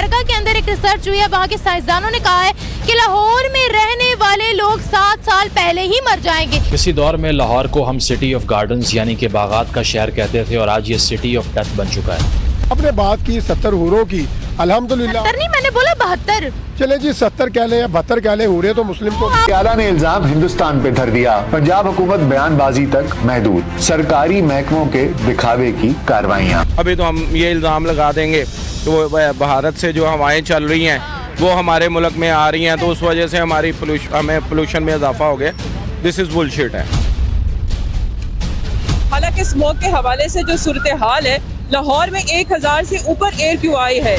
America के अंदर एक रिसर्च हुई है, वहाँ के साइंसदानों ने कहा है कि लाहौर में रहने वाले लोग 7 साल पहले ही मर जाएंगे। किसी दौर में लाहौर को हम सिटी ऑफ गार्डन्स यानी कि बागात का शहर कहते थे और आज ये सिटी ऑफ डेथ बन चुका है। अपने बात की 70 हूरों की, अल्हम्दुलिल्लाह। 70 नहीं, मैंने बोला 72। चले जी 70 कह ले या 72 कह ले, हूरे तो मुस्लिम को। आला ने इल्जाम हिंदुस्तान पे धर दिया, पंजाब हुकूमत बयानबाजी तक महदूद, सरकारी महकमों के दिखावे की कार्रवाइयाँ। अभी तो हम ये इल्जाम लगा देंगे कि वो भारत से जो हवाएं चल रही हैं वो हमारे मुल्क में आ रही हैं, तो उस वजह से हमें पोल्यूशन में इजाफा हो गया। दिस इज बुलशिट है। हालांकि स्मोक के हवाले से जो सूरत हाल है, लाहौर में 1000 से ऊपर AQI है।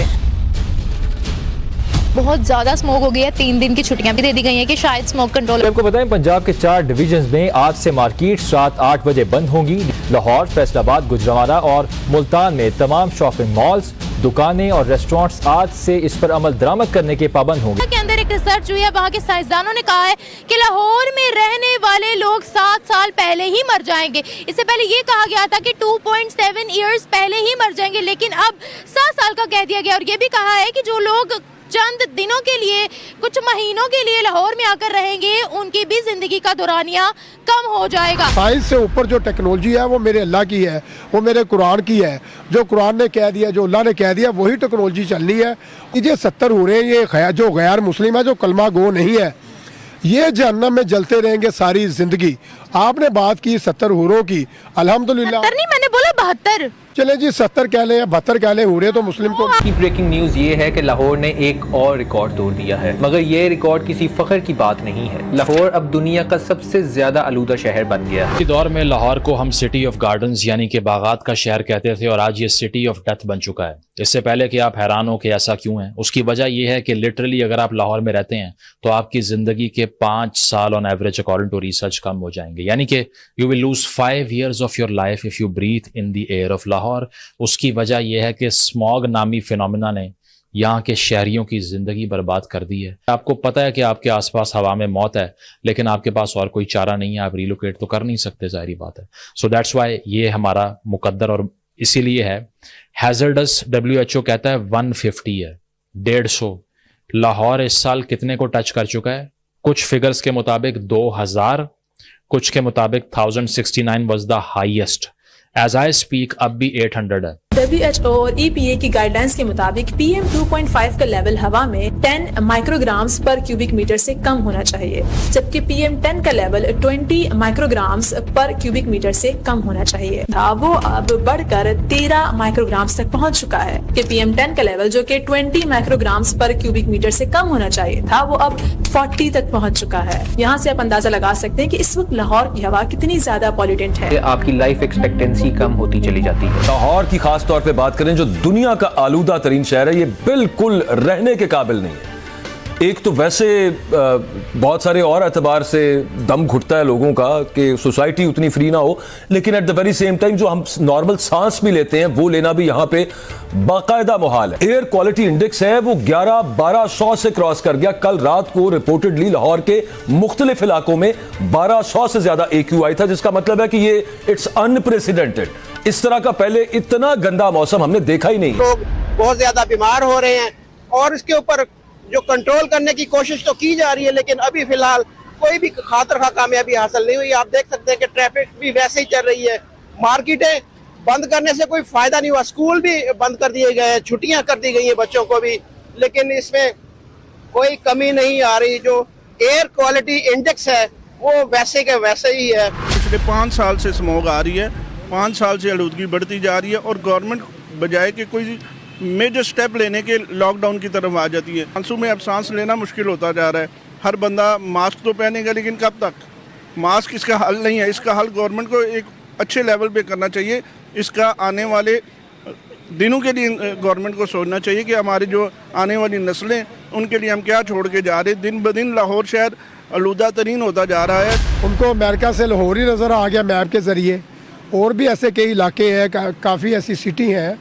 बहुत ज्यादा स्मोक हो गई है, 3 दिन की छुट्टियां भी दे दी गई हैं कि शायद स्मोक कंट्रोल। आपको बताएं पंजाब के 4 डिवीजन में आज से मार्केट रात 8 बजे बंद होंगी। लाहौर, फैसलाबाद, गुजरावाला और मुल्तान में तमाम शॉपिंग मॉल्स, दुकानें और रेस्टोरेंट्स आज से इस पर अमल दरामद करने के पाबंद होंगे। के अंदर एक रिसर्च हुई है, वहाँ के साइंसदानों ने कहा है कि लाहौर में रहने वाले लोग 7 साल पहले ही मर जाएंगे। इससे पहले ये कहा गया था कि 2.7 ईयर्स पहले ही मर जाएंगे, लेकिन अब 7 साल का कह दिया गया। और ये भी कहा है कि जो लोग चंद दिनों के लिए, कुछ महीनों के लिए लाहौर में आकर रहेंगे, उनकी भी जिंदगी का दौरानिया कम हो जाएगा। साइंस से ऊपर जो टेक्नोलॉजी है वो मेरे अल्लाह की है, वो मेरे कुरान की है। जो कुरान ने कह दिया, जो अल्लाह ने कह दिया, वही टेक्नोलॉजी चलनी है। ये 70 हो रहे हैं, ये जो गैर मुस्लिम है, जो कलमा गो नहीं है, ये जहन्नम में जलते रहेंगे सारी जिंदगी। आपने बात की 70 हुरों की, अल्हम्दुलिल्लाह। 70 नहीं, मैंने बोला 72। चले जी 70 कह ले या 72 कह ले, हूरे तो मुस्लिम को। की ब्रेकिंग न्यूज ये है कि लाहौर ने एक और रिकॉर्ड तोड़ दिया है, मगर ये रिकॉर्ड किसी फख्र की बात नहीं है। लाहौर अब दुनिया का सबसे ज्यादा आलूदा शहर बन गया है। किसी दौर में लाहौर को हम सिटी ऑफ गार्डन्स यानी कि बागात का शहर कहते थे और आज ये सिटी ऑफ डेथ बन चुका है। इससे पहले कि आप हैरान हो कि ऐसा क्यों है, उसकी वजह यह है कि लिटरली अगर आप लाहौर में रहते हैं तो आपकी जिंदगी के 5 साल on average according to research कम हो जाएंगे, यानी कि you will lose 5 years of your life if you breathe in the air of Lahore. उसकी वजह यह है कि स्मॉग नामी फिनोमिना ने यहाँ के शहरियों की जिंदगी बर्बाद कर दी है। आपको पता है कि आपके आसपास हवा में मौत है, लेकिन आपके पास और कोई चारा नहीं है, आप रिलोकेट तो कर नहीं सकते, जाहिर बात है। सो दैट्स वाई ये हमारा मुकद्दर और इसीलिए है हैजर्डस। WHO कहता है 150 है, 150। लाहौर इस साल कितने को टच कर चुका है? कुछ फिगर्स के मुताबिक 2000, कुछ के मुताबिक 1069 was the highest. As I speak अब भी 800 है। WHO और EPA की गाइडलाइंस के मुताबिक PM 2.5 का लेवल हवा में 10 माइक्रोग्राम्स पर क्यूबिक मीटर से कम होना चाहिए, जबकि PM 10 का लेवल 20 माइक्रोग्राम्स पर क्यूबिक मीटर से कम होना चाहिए था। वो अब बढ़कर 13 माइक्रोग्राम्स तक पहुंच चुका है कि PM 10 का लेवल जो कि 20 माइक्रोग्राम्स पर क्यूबिक मीटर से कम होना चाहिए था, वो अब 40 तक पहुँच चुका है। यहाँ से आप अंदाजा लगा सकते हैं कि इस वक्त लाहौर की हवा कितनी ज्यादा पॉल्यूटेंट है। आपकी लाइफ एक्सपेक्टेंसी कम होती चली जाती है। लाहौर की खास तौर पे बात करें, जो दुनिया का आलूदा तरीन शहर है, ये बिल्कुल रहने के काबिल नहीं है। एक तो वैसे बहुत सारे और एतबार से दम घुटता है लोगों का कि सोसाइटी उतनी फ्री ना हो, लेकिन at the very same time जो हम नॉर्मल सांस भी लेते हैं वो लेना भी यहाँ पे बाकायदा मुहाल है। एयर क्वालिटी इंडेक्स है वो 11-1200 से क्रॉस कर गया। कल रात को रिपोर्टेडली लाहौर के मुख्तलिफ इलाकों में 1200 से ज्यादा AQI था, जिसका मतलब है कि ये इट्स अनप्रेसिडेंटेड। इस तरह का पहले इतना गंदा मौसम हमने देखा ही नहीं। लोग बहुत ज्यादा बीमार हो रहे हैं और इसके ऊपर जो कंट्रोल करने की कोशिश तो की जा रही है, लेकिन अभी फिलहाल कोई भी खातर खा कामयाबी हासिल नहीं हुई। आप देख सकते हैं कि ट्रैफिक भी वैसे ही चल रही है, मार्केटें बंद करने से कोई फायदा नहीं हुआ, स्कूल भी बंद कर दिए गए हैं, छुट्टियां कर दी गई हैं बच्चों को भी, लेकिन इसमें कोई कमी नहीं आ रही। जो एयर क्वालिटी इंडेक्स है वो वैसे के वैसे ही है। पिछले 5 साल से स्मोक आ रही है, 5 साल से आलूदगी बढ़ती जा रही है और गवर्नमेंट बजाय कि कोई मेजर स्टेप लेने के लॉकडाउन की तरफ आ जाती है। मानसून में अब सांस लेना मुश्किल होता जा रहा है। हर बंदा मास्क तो पहनेगा, लेकिन कब तक? मास्क इसका हल नहीं है। इसका हल गवर्नमेंट को एक अच्छे लेवल पे करना चाहिए। इसका आने वाले दिनों के लिए गवर्नमेंट को सोचना चाहिए कि हमारी जो आने वाली नस्लें, उनके लिए हम क्या छोड़ के जा रहे हैं। दिन ब दिन लाहौर शहर आलूदा तरीन होता जा रहा है। उनको अमेरिका से लाहौर ही नज़र आ गया मैप के ज़रिए। और भी ऐसे कई इलाके हैं, काफ़ी ऐसी सिटी हैं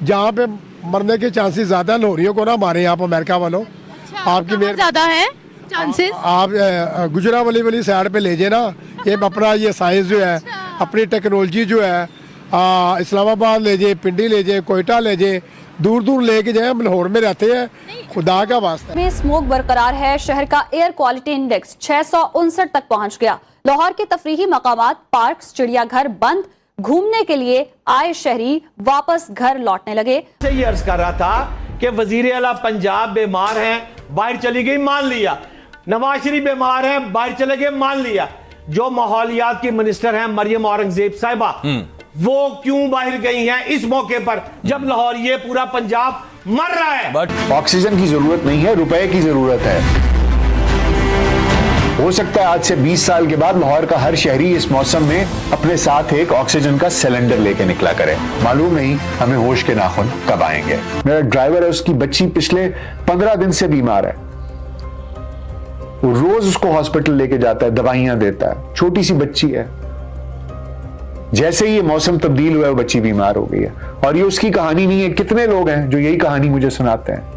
जहाँ पे मरने के चांसेस ज़्यादा है। लाहौरियों को ना मारे आप अमेरिका वालों। आपकी मेरे ज़्यादा है चांसेस। आप गुजरावाली वाली साइड पे ले जाए ना, ये अपना ये साइंस जो है, अपनी टेक्नोलॉजी जो है, इस्लामाबाद ले जाए, पिंडी ले जाए, कोयटा ले जाए, दूर दूर लेके जाए, हम लाहौर में रहते हैं, खुदा का वास्ता। में स्मोक बरकरार है। शहर का एयर क्वालिटी इंडेक्स 659 तक पहुंच गया। लाहौर के तफरीही मकामात, पार्क, चिड़ियाघर बंद। घूमने के लिए आए शहरी वापस घर लौटने लगे। ये अर्ज कर रहा था कि वजीर आला पंजाब बीमार हैं, बाहर चली गई, मान लिया। नवाज शरीफ बीमार हैं, बाहर चले गए, मान लिया। जो माहौलियात की मिनिस्टर हैं मरियम औरंगजेब साहिबा, वो क्यों बाहर गई हैं इस मौके पर जब लाहौर, ये पूरा पंजाब मर रहा है। बट ऑक्सीजन की जरूरत नहीं है, रुपए की जरूरत है। हो सकता है आज से 20 साल के बाद लाहौर का हर शहरी इस मौसम में अपने साथ एक ऑक्सीजन का सिलेंडर लेके निकला करे। मालूम नहीं हमें होश के नाखून कब आएंगे। मेरा ड्राइवर है, उसकी बच्ची पिछले 15 दिन से बीमार है। वो रोज उसको हॉस्पिटल लेके जाता है, दवाइयां देता है। छोटी सी बच्ची है। जैसे ही ये मौसम तब्दील हुआ है, वो बच्ची बीमार हो गई है। और ये उसकी कहानी नहीं है, कितने लोग हैं जो यही कहानी मुझे सुनाते हैं।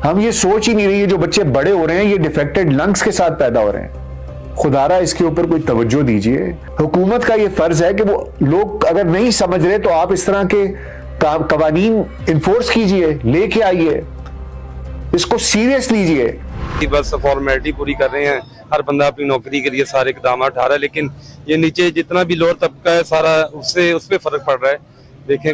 हम ये सोच ही नहीं रही है, जो बच्चे बड़े हो रहे हैं ये डिफेक्टेड लंग्स के साथ पैदा हो रहे हैं। खुदारा इसके ऊपर कोई तवज्जो दीजिए। हुकूमत का ये फर्ज है कि वो लोग अगर नहीं समझ रहे तो आप इस तरह के कवानीन इन्फोर्स कीजिए, लेके आइए, इसको सीरियस लीजिए। बस फॉर्मेलिटी पूरी कर रहे हैं, हर बंदा अपनी नौकरी के लिए सारे इकदाम उठा रहा है, लेकिन ये नीचे जितना भी लोअर तबका है सारा उस पे फर्क पड़ रहा है। देखें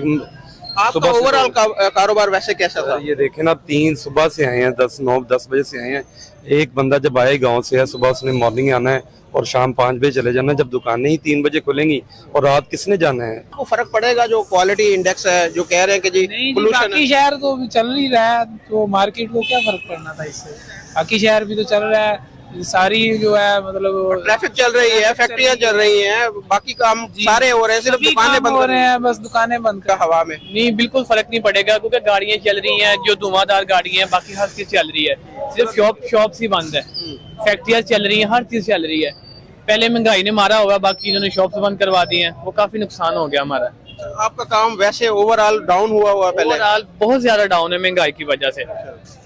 आपका ओवरऑल कारोबार वैसे कैसा था? ये देखें ना, 3 सुबह से आए हैं, 9-10 बजे से आए हैं। एक बंदा जब आए गांव से है, सुबह उसने मॉर्निंग आना है और शाम 5 बजे चले जाना है। जब दुकानें ही 3 बजे खुलेंगी और रात किसने जाना है? आपको फर्क पड़ेगा जो क्वालिटी इंडेक्स है, जो कह रहे हैं कि जी पोल्यूशन, बाकी शहर तो चल ही रहा है, तो मार्केट को क्या फर्क पड़ना था इससे? बाकी शहर भी तो चल रहा है, सारी जो है मतलब ट्रैफिक चल रही है, फैक्ट्रियां चल रही हैं, बाकी काम सारे हो रहे हैं, सिर्फ दुकानें बंद हो रहे हैं, बस दुकानें बंद कर हवा में। नहीं, बिल्कुल फर्क नहीं पड़ेगा क्योंकि गाड़ियां चल रही हैं, जो धुआंधार गाड़ियां हैं, बाकी हर चीज चल रही है। सिर्फ शॉप ही बंद है, फैक्ट्रियां चल रही हैं, हर चीज चल रही है। पहले महंगाई ने मारा हुआ, बाकी इन्होंने शॉप्स बंद करवा दी हैं, वो काफी नुकसान हो गया हमारा। आपका काम वैसे ओवरऑल डाउन हुआ पहले? ओवरऑल बहुत ज्यादा डाउन है महंगाई की वजह से।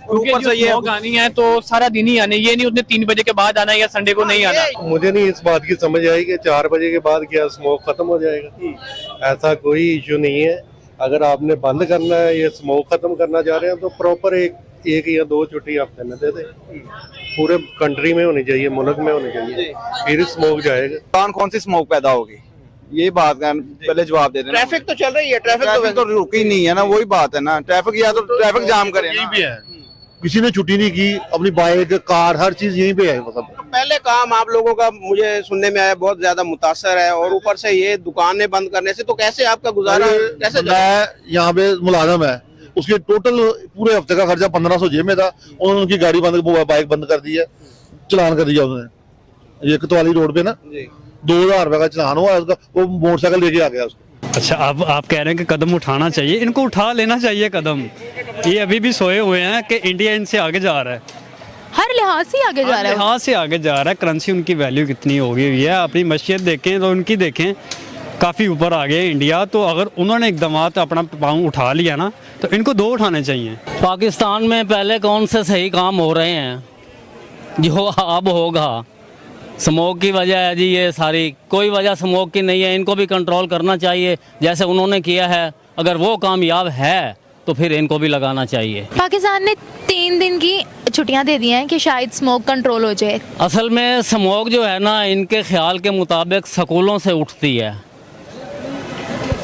ऊपर से ये आनी है तो सारा दिन ही आने, ये नहीं उसने 3 बजे के बाद आना या संडे को नहीं आना। मुझे नहीं इस बात की समझ आई कि 4 बजे के बाद क्या स्मोक खत्म हो जाएगा। ऐसा कोई इशू नहीं है। अगर आपने बंद करना है, ये स्मोक खत्म करना चाह रहे हैं तो प्रॉपर एक या 2 छुट्टी हफ्ते में दे दे। पूरे कंट्री में होनी चाहिए, मुल्क में होनी चाहिए, फिर स्मोक जाएगा। कौन सी स्मोक पैदा होगी, ये बात का पहले जवाब दे देना। ट्रैफिक तो चल रही है, ट्रैफिक तो रुकी नहीं है ना, वही बात है ना। ट्रैफिक या तो ट्रैफिक जाम करे ना। भी है, किसी ने छुट्टी नहीं की, अपनी बाइक, कार, हर चीज यहीं पे है। मतलब पहले काम आप लोगों का मुझे सुनने में आया बहुत ज्यादा मुतासर है, और ऊपर से ये दुकानें बंद करने से तो कैसे आपका गुजारा कैसे? मैं यहाँ पे मुलाजम है, उसके टोटल पूरे हफ्ते का खर्चा 1500 जेब में था। उन्होंने उनकी गाड़ी बंद, बाइक बंद कर दी है, चलान कर दिया उन्होंने। ये कोतवाली रोड पे ना 2000 रुपए का चलान हुआ उसका, वो मोटरसाइकिल लेके आ गया उसको। अच्छा, अब आप कह रहे हैं कि कदम उठाना चाहिए, इनको उठा लेना चाहिए कदम। ये अभी भी सोए हुए हैं कि इंडिया इनसे आगे जा रहा है, हर लिहाज से आगे जा रहा है, लिहाज से आगे जा रहा है। करेंसी उनकी वैल्यू कितनी हो गई है, अपनी मशीयत देखें तो उनकी देखें, काफ़ी ऊपर आ गए इंडिया। तो अगर उन्होंने एकदम अपना पाँव उठा लिया ना, तो इनको 2 उठाने चाहिए। पाकिस्तान में पहले कौन से सही काम हो रहे हैं जो अब होगा? स्मोक की वजह है जी, ये सारी कोई वजह स्मोक की नहीं है। इनको भी कंट्रोल करना चाहिए जैसे उन्होंने किया है। अगर वो कामयाब है तो फिर इनको भी लगाना चाहिए। पाकिस्तान ने 3 दिन की छुट्टियां दे दी हैं कि शायद स्मोक कंट्रोल हो जाए। असल में स्मोक जो है ना, इनके ख्याल के मुताबिक स्कूलों से उठती है,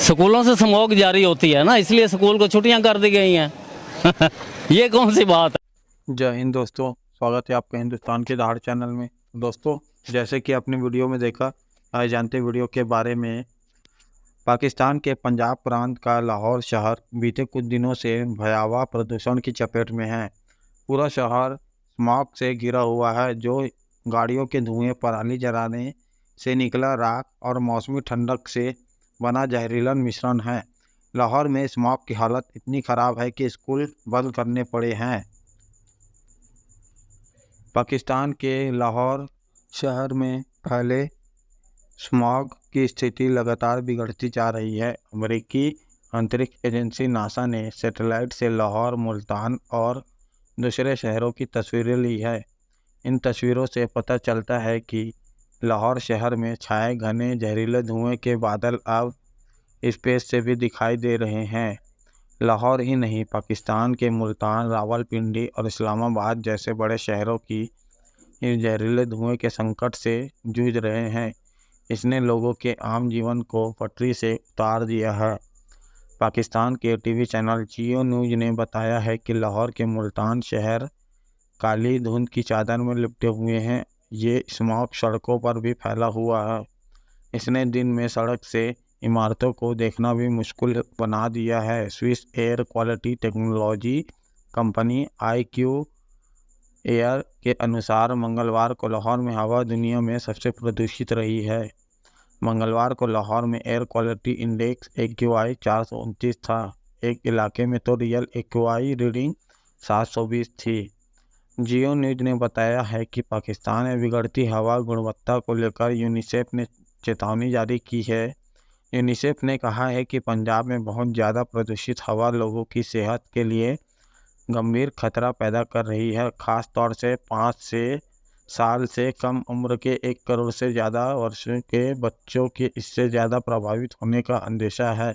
स्कूलों से स्मोक जारी होती है ना, इसलिए स्कूल को छुट्टियां कर दी गई हैं। ये कौन सी बात है? जय हिंद दोस्तों, स्वागत है आपका हिंदुस्तान के दहाड़ चैनल में। दोस्तों, जैसे कि आपने वीडियो में देखा, आज जानते वीडियो के बारे में। पाकिस्तान के पंजाब प्रांत का लाहौर शहर बीते कुछ दिनों से भयावह प्रदूषण की चपेट में है। पूरा शहर स्मॉग से घिरा हुआ है, जो गाड़ियों के धुएं, पराली जलाने से निकला राख और मौसमी ठंडक से बना जहरीला मिश्रण है। लाहौर में स्मॉग की हालत इतनी ख़राब है कि स्कूल बंद करने पड़े हैं। पाकिस्तान के लाहौर शहर में फैले स्मॉग की स्थिति लगातार बिगड़ती जा रही है। अमेरिकी अंतरिक्ष एजेंसी नासा ने सैटेलाइट से लाहौर, मुल्तान और दूसरे शहरों की तस्वीरें ली है। इन तस्वीरों से पता चलता है कि लाहौर शहर में छाए घने जहरीले धुएं के बादल अब स्पेस से भी दिखाई दे रहे हैं। लाहौर ही नहीं, पाकिस्तान के मुल्तान, रावलपिंडी और इस्लामाबाद जैसे बड़े शहरों की इस जहरीले धुएं के संकट से जूझ रहे हैं। इसने लोगों के आम जीवन को पटरी से उतार दिया है। पाकिस्तान के टीवी चैनल जियो न्यूज़ ने बताया है कि लाहौर के मुल्तान शहर काली धुंध की चादर में लिपटे हुए हैं। ये स्मॉग सड़कों पर भी फैला हुआ है। इसने दिन में सड़क से इमारतों को देखना भी मुश्किल बना दिया है। Swiss air quality technology company IQ air के अनुसार मंगलवार को लाहौर में हवा दुनिया में सबसे प्रदूषित रही है। मंगलवार को लाहौर में एयर क्वालिटी इंडेक्स AQI 429 था। एक इलाके में तो रियल AQI रीडिंग 720 थी। जियो न्यूज़ ने बताया है कि पाकिस्तान में बिगड़ती हवा गुणवत्ता को लेकर यूनिसेफ ने चेतावनी जारी की है। यूनिसेफ ने कहा है कि पंजाब में बहुत ज़्यादा प्रदूषित हवा लोगों की सेहत के लिए गंभीर खतरा पैदा कर रही है। ख़ास तौर से 5 साल से कम उम्र के 1 करोड़ से ज़्यादा वर्षों के बच्चों के इससे ज़्यादा प्रभावित होने का अंदेशा है।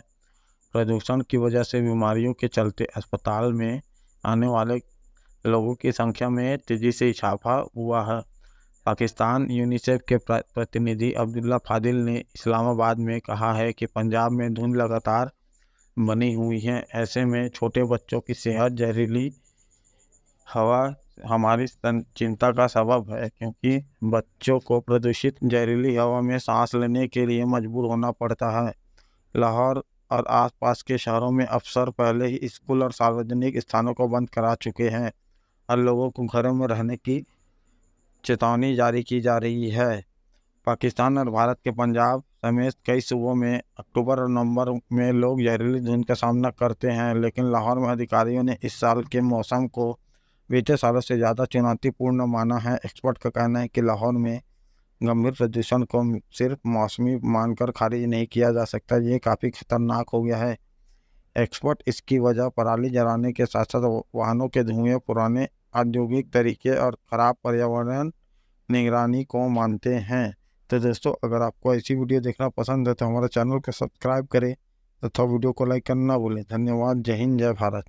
प्रदूषण की वजह से बीमारियों के चलते अस्पताल में आने वाले लोगों की संख्या में तेज़ी से इजाफा हुआ है। पाकिस्तान यूनिसेफ के प्रतिनिधि अब्दुल्ला फादिल ने इस्लामाबाद में कहा है कि पंजाब में धुंध लगातार बनी हुई है। ऐसे में छोटे बच्चों की सेहत, जहरीली हवा हमारी चिंता का सबब है, क्योंकि बच्चों को प्रदूषित जहरीली हवा में सांस लेने के लिए मजबूर होना पड़ता है। लाहौर और आसपास के शहरों में अफसर पहले ही स्कूल और सार्वजनिक स्थानों को बंद करा चुके हैं और लोगों को घरों में रहने की चेतावनी जारी की जा रही है। पाकिस्तान और भारत के पंजाब समेत कई सूबों में अक्टूबर और नवंबर में लोग जहरीली धुंध का सामना करते हैं, लेकिन लाहौर में अधिकारियों ने इस साल के मौसम को बीते सालों से ज़्यादा चुनौतीपूर्ण माना है। एक्सपर्ट का कहना है कि लाहौर में गंभीर प्रदूषण को सिर्फ मौसमी मानकर खारिज नहीं किया जा सकता, ये काफ़ी खतरनाक हो गया है। एक्सपर्ट इसकी वजह पराली जलाने के साथ साथ वाहनों के धुएं, पुराने औद्योगिक तरीके और ख़राब पर्यावरण निगरानी को मानते हैं। तो दोस्तों, अगर आपको ऐसी वीडियो देखना पसंद है तो हमारे चैनल को सब्सक्राइब करें तथा वीडियो को लाइक करना ना भूलें। धन्यवाद। जय हिंद, जय भारत।